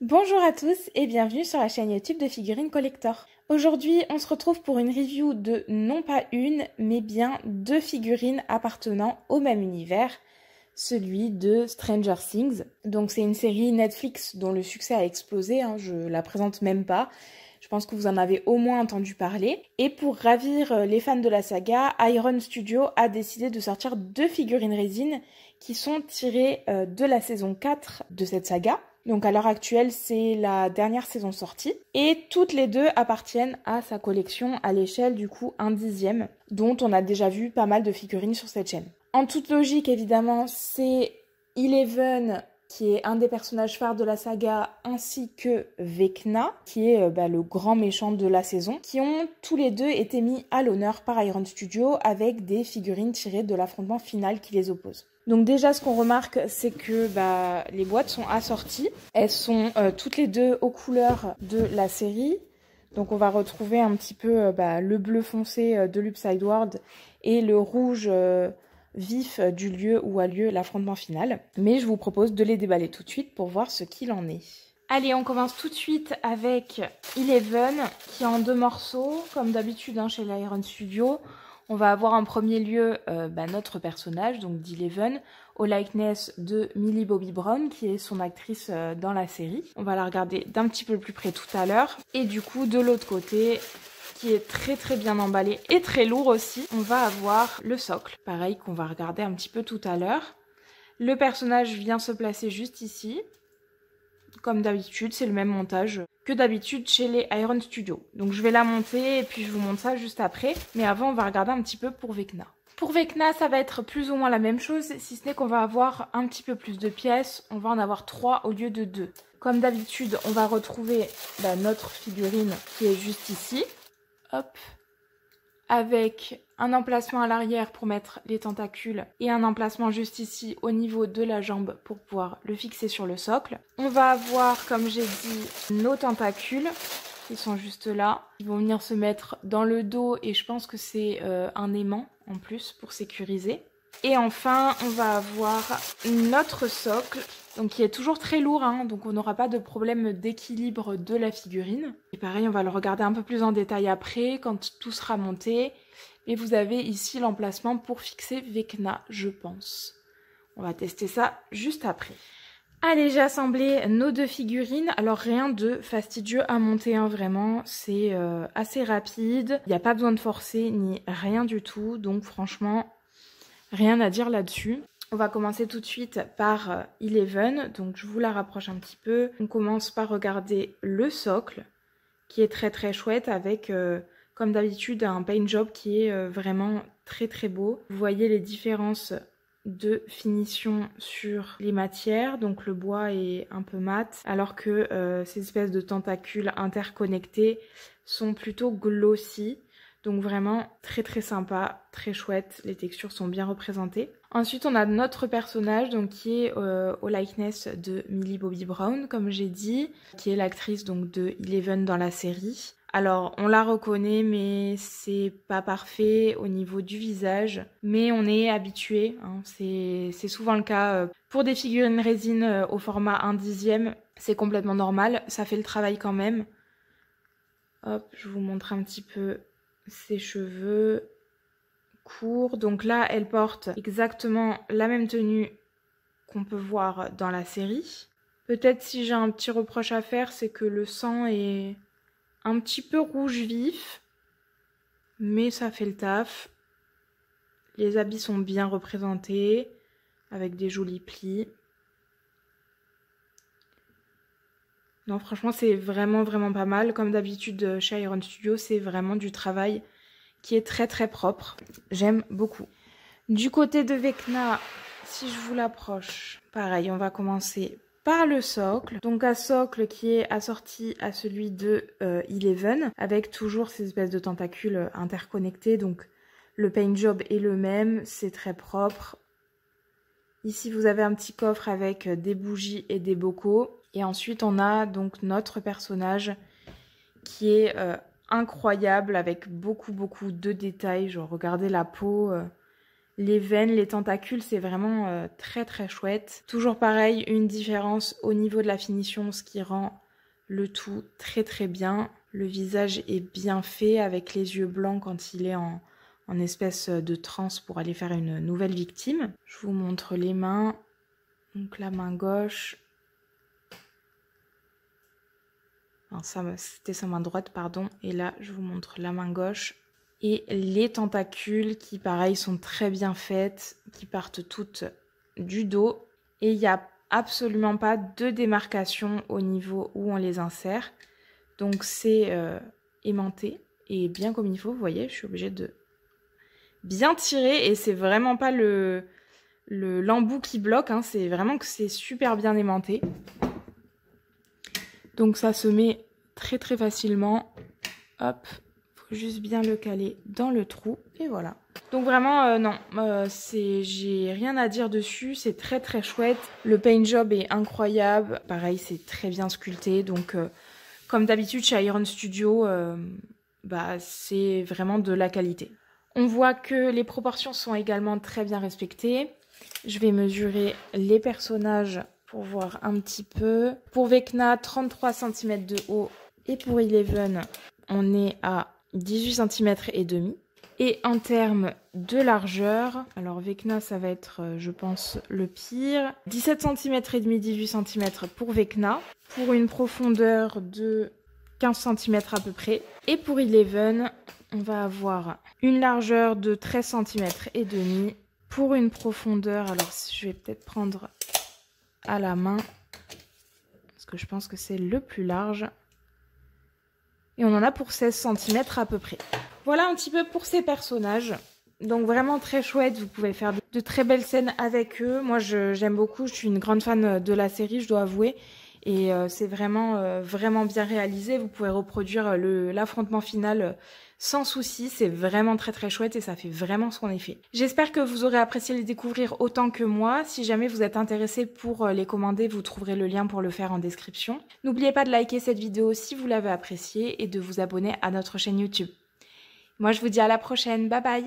Bonjour à tous et bienvenue sur la chaîne YouTube de Figurines Collector. Aujourd'hui, on se retrouve pour une review de non pas une, mais bien deux figurines appartenant au même univers, celui de Stranger Things. Donc c'est une série Netflix dont le succès a explosé, je la présente même pas. Je pense que vous en avez au moins entendu parler. Et pour ravir les fans de la saga, Iron Studio a décidé de sortir deux figurines résine qui sont tirées de la saison 4 de cette saga. Donc à l'heure actuelle, c'est la dernière saison sortie. Et toutes les deux appartiennent à sa collection à l'échelle du coup 1/10, dont on a déjà vu pas mal de figurines sur cette chaîne. En toute logique, évidemment, c'est Eleven qui est un des personnages phares de la saga, ainsi que Vecna, qui est le grand méchant de la saison, qui ont tous les deux été mis à l'honneur par Iron Studio avec des figurines tirées de l'affrontement final qui les oppose. Donc déjà, ce qu'on remarque, c'est que les boîtes sont assorties. Elles sont toutes les deux aux couleurs de la série. Donc on va retrouver un petit peu le bleu foncé de l'Upside World et le rouge vif du lieu où a lieu l'affrontement final. Mais je vous propose de les déballer tout de suite pour voir ce qu'il en est. Allez, on commence tout de suite avec Eleven, qui est en deux morceaux, comme d'habitude chez l'Iron Studio. On va avoir en premier lieu notre personnage, donc d'Eleven, au likeness de Millie Bobby Brown, qui est son actrice dans la série. On va la regarder d'un petit peu plus près tout à l'heure. Et du coup, de l'autre côté, qui est très bien emballé et très lourd aussi, on va avoir le socle, pareil qu'on va regarder un petit peu tout à l'heure. Le personnage vient se placer juste ici. Comme d'habitude, c'est le même montage que d'habitude chez les Iron Studio. Donc je vais la monter et puis je vous montre ça juste après. Mais avant, on va regarder un petit peu pour Vecna. Pour Vecna, ça va être plus ou moins la même chose, si ce n'est qu'on va avoir un petit peu plus de pièces. On va en avoir 3 au lieu de 2. Comme d'habitude, on va retrouver notre figurine qui est juste ici. Hop. Avec un emplacement à l'arrière pour mettre les tentacules et un emplacement juste ici au niveau de la jambe pour pouvoir le fixer sur le socle. On va avoir, comme j'ai dit, nos tentacules qui sont juste là. Ils vont venir se mettre dans le dos et je pense que c'est un aimant en plus pour sécuriser. Et enfin, on va avoir notre socle, donc qui est toujours très lourd, donc on n'aura pas de problème d'équilibre de la figurine. Et pareil, on va le regarder un peu plus en détail après, quand tout sera monté. Et vous avez ici l'emplacement pour fixer Vecna, je pense. On va tester ça juste après. Allez, j'ai assemblé nos deux figurines. Alors rien de fastidieux à monter, vraiment, c'est assez rapide. Il n'y a pas besoin de forcer ni rien du tout, donc franchement, rien à dire là-dessus. On va commencer tout de suite par Eleven, donc je vous la rapproche un petit peu. On commence par regarder le socle, qui est très chouette avec, comme d'habitude, un paint job qui est vraiment très beau. Vous voyez les différences de finition sur les matières, donc le bois est un peu mat, alors que ces espèces de tentacules interconnectés sont plutôt glossy. Donc vraiment très sympa, très chouette, les textures sont bien représentées. Ensuite on a notre personnage donc qui est au likeness de Millie Bobby Brown, comme j'ai dit, qui est l'actrice donc de Eleven dans la série. Alors on la reconnaît mais c'est pas parfait au niveau du visage, mais on est habitué, c'est souvent le cas. Pour des figurines résine au format 1/10, c'est complètement normal, ça fait le travail quand même. Hop, je vous montre un petit peu ses cheveux courts. Donc là, elle porte exactement la même tenue qu'on peut voir dans la série. Peut-être si j'ai un petit reproche à faire, c'est que le sang est un petit peu rouge vif. Mais ça fait le taf. Les habits sont bien représentés, avec des jolis plis. Non, franchement, c'est vraiment pas mal. Comme d'habitude, chez Iron Studio, c'est vraiment du travail qui est très propre. J'aime beaucoup. Du côté de Vecna, si je vous l'approche, pareil, on va commencer par le socle. Donc un socle qui est assorti à celui de Eleven, avec toujours ces espèces de tentacules interconnectés. Donc le paint job est le même, c'est très propre. Ici, vous avez un petit coffre avec des bougies et des bocaux. Et ensuite, on a donc notre personnage qui est incroyable avec beaucoup de détails. Genre, regardez la peau, Les veines, les tentacules, c'est vraiment très très chouette. Toujours pareil, une différence au niveau de la finition, ce qui rend le tout très très bien. Le visage est bien fait avec les yeux blancs quand il est en espèce de transe pour aller faire une nouvelle victime. Je vous montre les mains. Donc la main gauche. Alors ça, c'était sa main droite, pardon. Et là, je vous montre la main gauche. Et les tentacules qui, pareil, sont très bien faites, qui partent toutes du dos. Et il n'y a absolument pas de démarcation au niveau où on les insère. Donc c'est aimanté et bien comme il faut. Vous voyez, je suis obligée de bien tirer et c'est vraiment pas l'embout qui bloque. Hein, c'est vraiment que c'est super bien aimanté. Donc ça se met très très facilement. Hop. Juste bien le caler dans le trou et voilà. Donc vraiment non, j'ai rien à dire dessus, c'est très très chouette. Le paint job est incroyable, pareil c'est très bien sculpté. Donc comme d'habitude chez Iron Studio, c'est vraiment de la qualité. On voit que les proportions sont également très bien respectées. Je vais mesurer les personnages pour voir un petit peu. Pour Vecna, 33 cm de haut et pour Eleven, on est à 18 cm et demi. Et en termes de largeur, alors Vecna ça va être je pense le pire. 17 cm et demi, 18 cm pour Vecna. Pour une profondeur de 15 cm à peu près. Et pour Eleven, on va avoir une largeur de 13 cm et demi. Pour une profondeur, alors je vais peut-être prendre à la main. Parce que je pense que c'est le plus large. Et on en a pour 16 cm à peu près. Voilà un petit peu pour ces personnages. Donc vraiment très chouette, vous pouvez faire de très belles scènes avec eux. Moi j'aime beaucoup, je suis une grande fan de la série, je dois avouer. Et c'est vraiment, vraiment bien réalisé. Vous pouvez reproduire l'affrontement final sans souci. C'est vraiment très très chouette et ça fait vraiment son effet. J'espère que vous aurez apprécié les découvrir autant que moi. Si jamais vous êtes intéressé pour les commander, vous trouverez le lien pour le faire en description. N'oubliez pas de liker cette vidéo si vous l'avez appréciée et de vous abonner à notre chaîne YouTube. Moi je vous dis à la prochaine, bye bye.